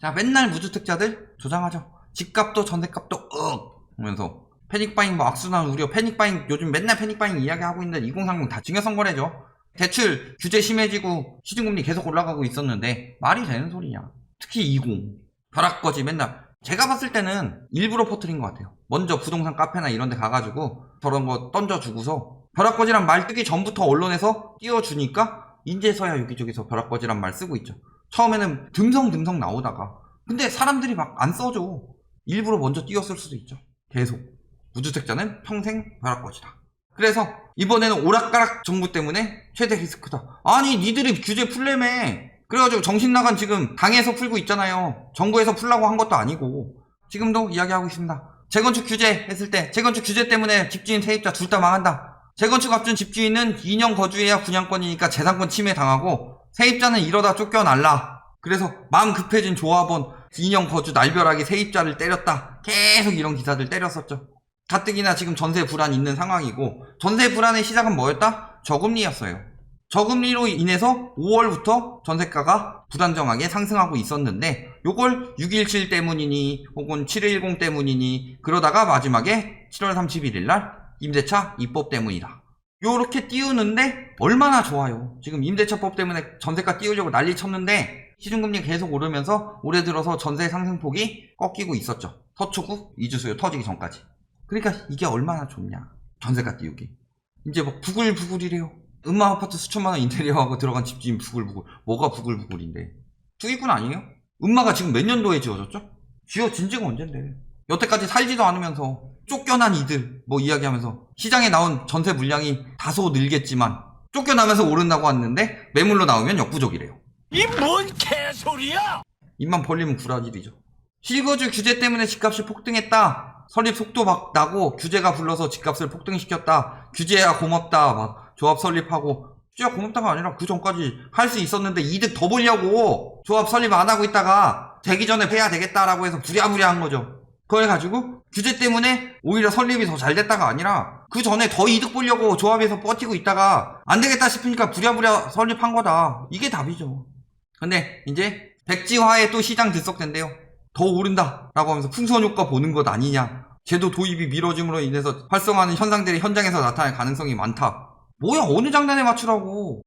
자, 맨날 무주택자들 조장하죠. 집값도 전세값도 하면서 패닉바잉 뭐 악순환 우려, 패닉바잉 요즘 맨날 패닉바잉 이야기하고 있는데 2030 다 증여성 거래죠. 대출 규제 심해지고 시중금리 계속 올라가고 있었는데 말이 되는 소리냐. 특히 20 벼락거지 맨날. 제가 봤을 때는 일부러 퍼뜨린 것 같아요. 먼저 부동산 카페나 이런 데 가가지고 저런 거 던져주고서 벼락거지란 말 뜨기 전부터 언론에서 띄워주니까 인제서야 여기저기서 벼락거지란 말 쓰고 있죠. 처음에는 듬성듬성 나오다가 근데 사람들이 막 안 써줘. 일부러 먼저 띄웠을 수도 있죠. 계속 무주택자는 평생 벼락거지다. 그래서 이번에는 오락가락 정부 때문에 최대 리스크다. 아니 니들이 규제 풀래며. 그래가지고 정신나간 지금 당에서 풀고 있잖아요. 정부에서 풀라고 한 것도 아니고. 지금도 이야기하고 있습니다. 재건축 규제 했을 때 재건축 규제 때문에 집주인 세입자 둘 다 망한다. 재건축 앞둔 집주인은 2년 거주해야 분양권이니까 재산권 침해 당하고 세입자는 이러다 쫓겨날라. 그래서 마음 급해진 조합원 2년 거주 날벼락이 세입자를 때렸다. 계속 이런 기사들 때렸었죠. 가뜩이나 지금 전세 불안 있는 상황이고 전세 불안의 시작은 뭐였다? 저금리였어요. 저금리로 인해서 5월부터 전세가가 불안정하게 상승하고 있었는데 요걸 6.17 때문이니 혹은 7.10 때문이니 그러다가 마지막에 7월 31일 날 임대차 입법 때문이다. 요렇게 띄우는데 얼마나 좋아요. 지금 임대차법 때문에 전세가 띄우려고 난리 쳤는데 시중금리 계속 오르면서 올해 들어서 전세 상승폭이 꺾이고 있었죠. 서초구 이주수요 터지기 전까지. 그러니까 이게 얼마나 좋냐. 전세가 띄우기. 이제 막 부글부글이래요. 음마 아파트 수천만원 인테리어하고 들어간 집주인 부글부글. 뭐가 부글부글인데. 투기꾼 아니에요? 음마가 지금 몇 년도에 지어졌죠? 지어진 지가 언젠데. 여태까지 살지도 않으면서 쫓겨난 이들 뭐 이야기하면서 시장에 나온 전세 물량이 다소 늘겠지만 쫓겨나면서 오른다고 왔는데 매물로 나오면 역부족이래요. 이 뭔 개소리야! 입만 벌리면 구라질이죠. 실거주 규제 때문에 집값이 폭등했다. 설립 속도 막 나고 규제가 불러서 집값을 폭등시켰다. 규제야 고맙다. 막 조합 설립하고 규제야 고맙다가 아니라 그 전까지 할 수 있었는데 이득 더 보려고 조합 설립 안 하고 있다가 되기 전에 해야 되겠다라고 해서 부랴부랴 한 거죠. 그걸 가지고 규제 때문에 오히려 설립이 더 잘 됐다가 아니라 그 전에 더 이득 보려고 조합에서 버티고 있다가 안 되겠다 싶으니까 부랴부랴 설립한 거다. 이게 답이죠. 근데 이제 백지화에 또 시장 들썩된대요. 더 오른다 라고 하면서 풍선 효과 보는 것 아니냐. 제도 도입이 미뤄짐으로 인해서 활성화하는 현상들이 현장에서 나타날 가능성이 많다. 뭐야 어느 장단에 맞추라고.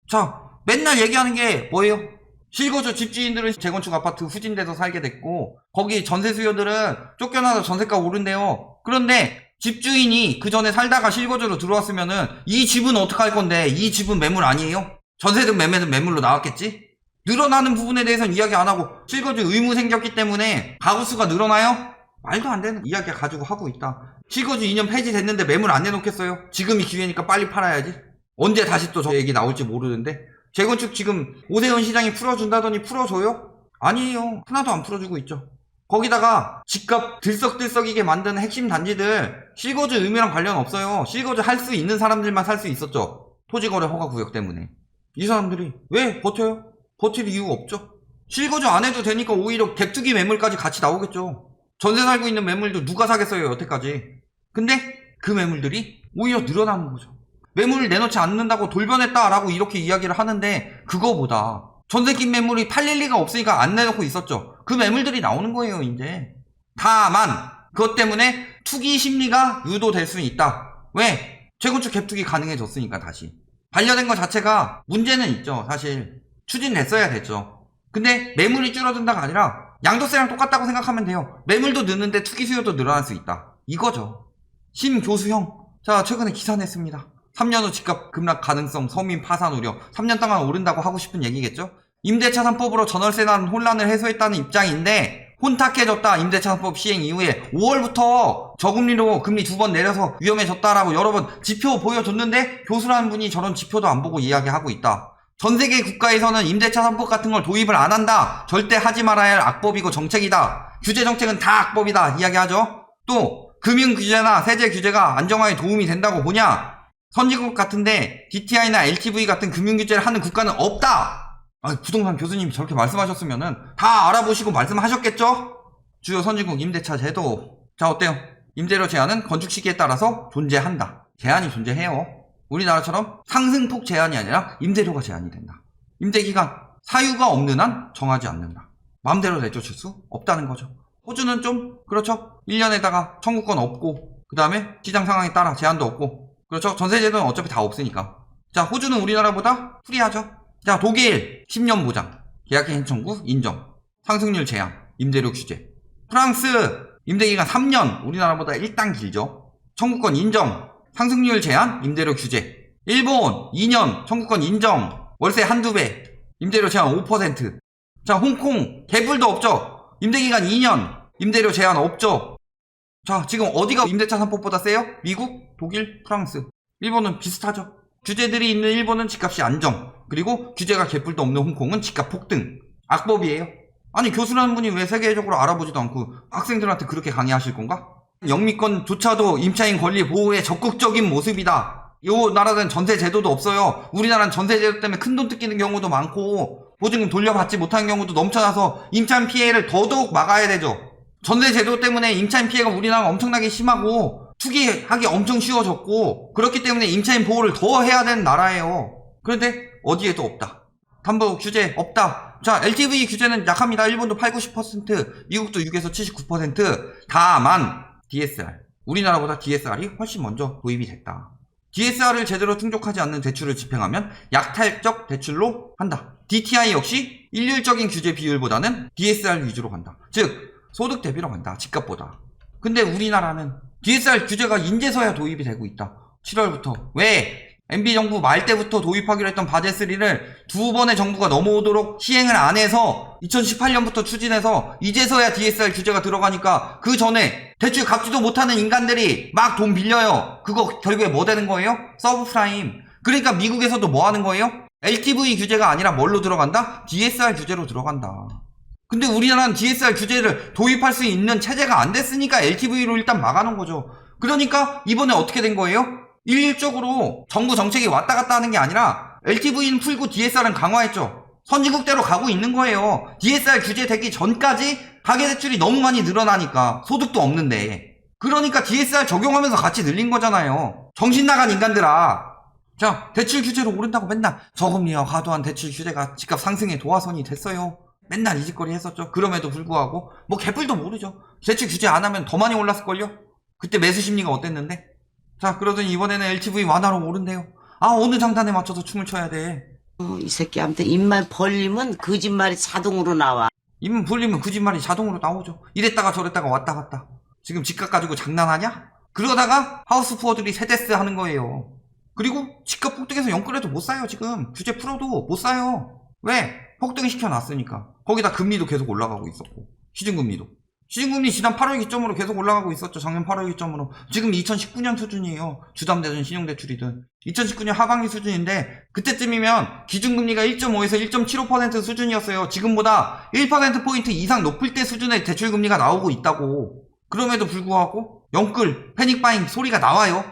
자 맨날 얘기하는 게 뭐예요? 실거주 집주인들은 재건축 아파트 후진돼서 살게 됐고 거기 전세 수요들은 쫓겨나서 전세가 오른대요. 그런데 집주인이 그 전에 살다가 실거주로 들어왔으면은 이 집은 어떡할 건데 이 집은 매물 아니에요? 전세든 매매든 매물로 나왔겠지? 늘어나는 부분에 대해서는 이야기 안 하고 실거주 의무 생겼기 때문에 가구 수가 늘어나요? 말도 안 되는 이야기 가지고 하고 있다. 실거주 2년 폐지됐는데 매물 안 내놓겠어요? 지금이 기회니까 빨리 팔아야지. 언제 다시 또 저 얘기 나올지 모르는데 재건축 지금 오세훈 시장이 풀어준다더니 풀어줘요? 아니에요. 하나도 안 풀어주고 있죠. 거기다가 집값 들썩들썩이게 만드는 핵심 단지들 실거주 의무랑 관련 없어요. 실거주 할 수 있는 사람들만 살 수 있었죠. 토지거래 허가구역 때문에. 이 사람들이 왜 버텨요? 버틸 이유가 없죠. 실거주 안 해도 되니까 오히려 갭투기 매물까지 같이 나오겠죠. 전세 살고 있는 매물도 누가 사겠어요 여태까지. 근데 그 매물들이 오히려 늘어나는 거죠. 매물을 내놓지 않는다고 돌변했다라고 이렇게 이야기를 하는데 그거보다 전세 낀 매물이 팔릴 리가 없으니까 안 내놓고 있었죠. 그 매물들이 나오는 거예요 이제. 다만 그것 때문에 투기 심리가 유도될 수는 있다. 왜? 재건축 갭투기 가능해졌으니까 다시. 반려된 것 자체가 문제는 있죠. 사실 추진됐어야 됐죠. 근데 매물이 줄어든다가 아니라 양도세랑 똑같다고 생각하면 돼요. 매물도 느는데 투기 수요도 늘어날 수 있다. 이거죠. 심교수형. 자 최근에 기사 냈습니다. 3년 후 집값 급락 가능성 서민 파산 우려. 3년 동안 오른다고 하고 싶은 얘기겠죠. 임대차 3법으로 전월세 난 혼란을 해소했다는 입장인데 혼탁해졌다. 임대차 3법 시행 이후에 5월부터 저금리로 금리 2번 내려서 위험해졌다라고 여러 번 지표 보여줬는데 교수라는 분이 저런 지표도 안 보고 이야기하고 있다. 전 세계 국가에서는 임대차 3법 같은 걸 도입을 안 한다. 절대 하지 말아야 할 악법이고 정책이다. 규제 정책은 다 악법이다. 이야기하죠. 또 금융 규제나 세제 규제가 안정화에 도움이 된다고 보냐? 선진국 같은데 DTI나 LTV 같은 금융 규제를 하는 국가는 없다. 부동산 교수님이 저렇게 말씀하셨으면은 다 알아보시고 말씀하셨겠죠? 주요 선진국 임대차 제도. 자 어때요? 임대료 제한은 건축 시기에 따라서 존재한다. 제한이 존재해요. 우리나라처럼 상승폭 제한이 아니라 임대료가 제한이 된다. 임대기간 사유가 없는 한 정하지 않는다. 마음대로 내쫓을 수 없다는 거죠. 호주는 좀 그렇죠. 1년에다가 청구권 없고 그 다음에 시장 상황에 따라 제한도 없고 그렇죠. 전세제도는 어차피 다 없으니까. 자, 호주는 우리나라보다 프리하죠. 자, 독일 10년 보장, 계약갱신 청구 인정, 상승률 제한, 임대료 규제. 프랑스 임대기간 3년, 우리나라보다 1단 길죠. 청구권 인정, 상승률 제한, 임대료 규제. 일본 2년, 청구권 인정, 월세 한두 배, 임대료 제한 5%. 자, 홍콩 개불도 없죠. 임대기간 2년, 임대료 제한 없죠. 자, 지금 어디가 임대차 3법보다 세요? 미국, 독일, 프랑스. 일본은 비슷하죠. 규제들이 있는 일본은 집값이 안정, 그리고 규제가 개뿔도 없는 홍콩은 집값 폭등. 악법이에요. 아니, 교수라는 분이 왜 세계적으로 알아보지도 않고 학생들한테 그렇게 강의하실 건가? 영미권조차도 임차인 권리 보호에 적극적인 모습이다. 요 나라는 전세 제도도 없어요. 우리나라는 전세 제도 때문에 큰돈 뜯기는 경우도 많고 보증금 돌려받지 못한 경우도 넘쳐나서 임차인 피해를 더더욱 막아야 되죠. 전세 제도 때문에 임차인 피해가 우리나라가 엄청나게 심하고 투기하기 엄청 쉬워졌고 그렇기 때문에 임차인 보호를 더 해야 되는 나라예요. 그런데 어디에도 없다. 담보 규제 없다. 자, LTV 규제는 약합니다. 일본도 8, 90%, 미국도 6에서 79%. 다만 DSR, 우리나라보다 DSR이 훨씬 먼저 도입이 됐다. DSR을 제대로 충족하지 않는 대출을 집행하면 약탈적 대출로 한다. DTI 역시 일률적인 규제 비율보다는 DSR 위주로 간다. 즉 소득 대비로 간다. 집값보다. 근데 우리나라는 DSR 규제가 인제서야 도입이 되고 있다. 7월부터. 왜? MB정부 말 때부터 도입하기로 했던 바제3를 두 번의 정부가 넘어오도록 시행을 안 해서 2018년부터 추진해서 이제서야 DSR 규제가 들어가니까 그 전에 대출 갚지도 못하는 인간들이 막 돈 빌려요. 그거 결국에 뭐 되는 거예요? 서브프라임. 그러니까 미국에서도 뭐 하는 거예요? LTV 규제가 아니라 뭘로 들어간다? DSR 규제로 들어간다. 근데 우리나라는 DSR 규제를 도입할 수 있는 체제가 안 됐으니까 LTV로 일단 막아놓은 거죠. 그러니까 이번에 어떻게 된 거예요? 일률적으로 정부 정책이 왔다 갔다 하는 게 아니라 LTV는 풀고 DSR은 강화했죠. 선진국대로 가고 있는 거예요. DSR 규제 되기 전까지 가계대출이 너무 많이 늘어나니까 소득도 없는데 그러니까 DSR 적용하면서 같이 늘린 거잖아요. 정신 나간 인간들아. 자, 대출 규제로 오른다고 맨날 저금리와 과도한 대출 규제가 집값 상승에 도화선이 됐어요. 맨날 이 짓거리 했었죠. 그럼에도 불구하고 뭐 개뿔도 모르죠. 대출 규제 안 하면 더 많이 올랐을걸요. 그때 매수 심리가 어땠는데. 자, 그러더니 이번에는 LTV 완화로 오른대요. 아, 어느 장단에 맞춰서 춤을 춰야 돼. 이 새끼 아무튼 입만 벌리면 거짓말이 자동으로 나와. 입만 벌리면 거짓말이 자동으로 나오죠. 이랬다가 저랬다가 왔다 갔다. 지금 집값 가지고 장난하냐? 그러다가 하우스 푸어들이 세대스 하는 거예요. 그리고 집값 폭등해서 영끌해도 못 사요. 지금 규제 풀어도 못 사요. 왜? 폭등 시켜놨으니까. 거기다 금리도 계속 올라가고 있었고 시중금리도. 시중금리 지난 8월 기점으로 계속 올라가고 있었죠. 작년 8월 기점으로. 지금 2019년 수준이에요. 주담대든 신용대출이든. 2019년 하반기 수준인데 그때쯤이면 기준금리가 1.5에서 1.75% 수준이었어요. 지금보다 1%포인트 이상 높을 때 수준의 대출금리가 나오고 있다고. 그럼에도 불구하고 영끌, 패닉바잉 소리가 나와요.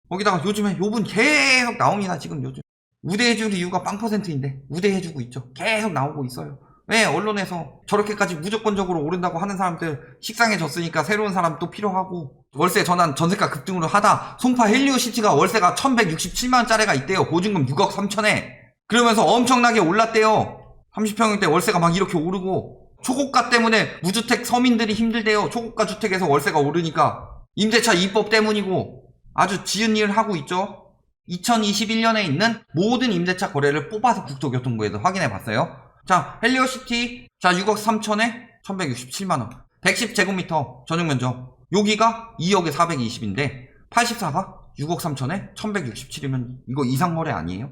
거기다가 요즘에 요분 계속 나옵니다. 지금 요즘. 우대해줄 이유가 0%인데 우대해주고 있죠. 계속 나오고 있어요. 왜? 언론에서 저렇게까지 무조건적으로 오른다고 하는 사람들 식상해졌으니까 새로운 사람 또 필요하고 월세 전환 전세가 급등으로 하다 송파 헬리오시티가 월세가 1167만원짜리가 있대요. 보증금 6억 3천에. 그러면서 엄청나게 올랐대요. 30평대 월세가 막 이렇게 오르고 초고가 때문에 무주택 서민들이 힘들대요. 초고가 주택에서 월세가 오르니까 임대차 입법 때문이고 아주 지은 일을 하고 있죠. 2021년에 있는 모든 임대차 거래를 뽑아서 국토교통부에서 확인해 봤어요. 자, 헬리오시티, 자, 6억 3천에 1167만원. 110제곱미터 전용면적. 여기가 2억에 420인데, 84가 6억 3천에 1167이면 이거 이상 거래 아니에요?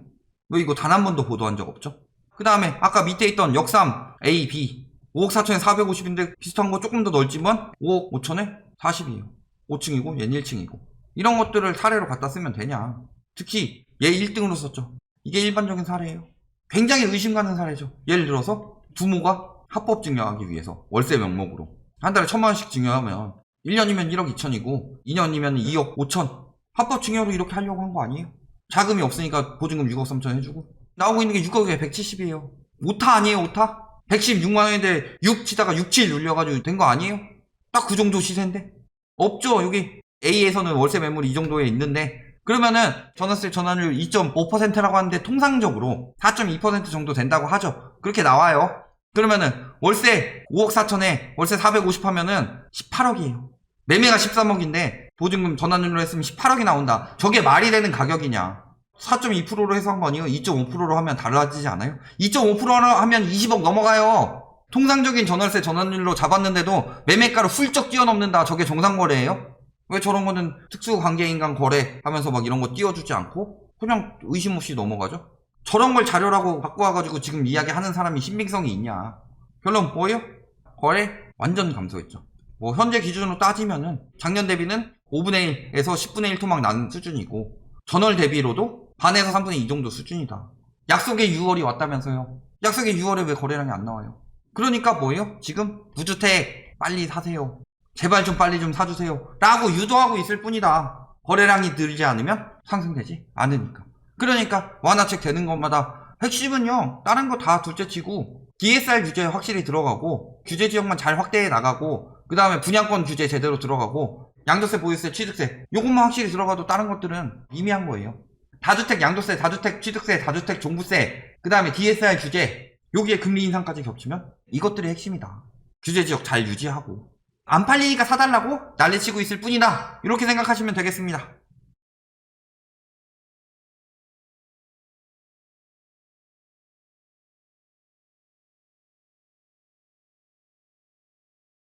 왜 이거 단 한 번도 보도한 적 없죠? 그 다음에 아까 밑에 있던 역삼 A, B. 5억 4천에 450인데 비슷한 거 조금 더 넓지만 5억 5천에 40이에요. 5층이고 얘는 1층이고. 이런 것들을 사례로 갖다 쓰면 되냐. 특히 얘 1등으로 썼죠. 이게 일반적인 사례예요. 굉장히 의심 가는 사례죠. 예를 들어서 부모가 합법 증여하기 위해서 월세 명목으로 한 달에 1,000만원씩 증여하면 1년이면 1억 2천이고 2년이면 2억 5천. 합법 증여로 이렇게 하려고 한 거 아니에요? 자금이 없으니까 보증금 6억 3천 해주고 나오고 있는 게 6억에 170이에요. 오타 아니에요? 오타? 116만원인데 6 치다가 67 눌려가지고 된 거 아니에요? 딱 그 정도 시세인데? 없죠. 여기 A에서는 월세 매물이 이 정도에 있는데 그러면은 전월세 전환율 2.5%라고 하는데 통상적으로 4.2% 정도 된다고 하죠. 그렇게 나와요. 그러면은 월세 5억 4천에 월세 450 하면은 18억이에요. 매매가 13억인데 보증금 전환율로 했으면 18억이 나온다. 저게 말이 되는 가격이냐. 4.2%로 해서 한 거 아니에요? 2.5%로 하면 달라지지 않아요? 2.5%로 하면 20억 넘어가요. 통상적인 전월세 전환율로 잡았는데도 매매가를 훌쩍 뛰어넘는다. 저게 정상거래예요? 왜 저런 거는 특수관계인 간 거래 하면서 막 이런 거 띄워주지 않고 그냥 의심 없이 넘어가죠? 저런 걸 자료라고 갖고 와가지고 지금 이야기하는 사람이 신빙성이 있냐. 결론 뭐예요? 거래 완전 감소했죠. 뭐 현재 기준으로 따지면은 작년 대비는 5분의 1에서 10분의 1 토막 나는 수준이고 전월 대비로도 반에서 3분의 2 정도 수준이다. 약속의 6월이 왔다면서요. 약속의 6월에 왜 거래량이 안 나와요? 그러니까 뭐예요? 지금 무주택 빨리 사세요. 제발 좀 빨리 좀 사주세요. 라고 유도하고 있을 뿐이다. 거래량이 늘지 않으면 상승되지 않으니까. 그러니까 완화책 되는 것마다 핵심은요. 다른 거 다 둘째치고 DSR 규제 확실히 들어가고 규제 지역만 잘 확대해 나가고 그 다음에 분양권 규제 제대로 들어가고 양도세, 보유세, 취득세 요것만 확실히 들어가도 다른 것들은 미미한 거예요. 다주택 양도세, 다주택 취득세, 다주택 종부세 그 다음에 DSR 규제 여기에 금리 인상까지 겹치면 이것들이 핵심이다. 규제 지역 잘 유지하고 안 팔리니까 사달라고 난리치고 있을 뿐이다. 이렇게 생각하시면 되겠습니다.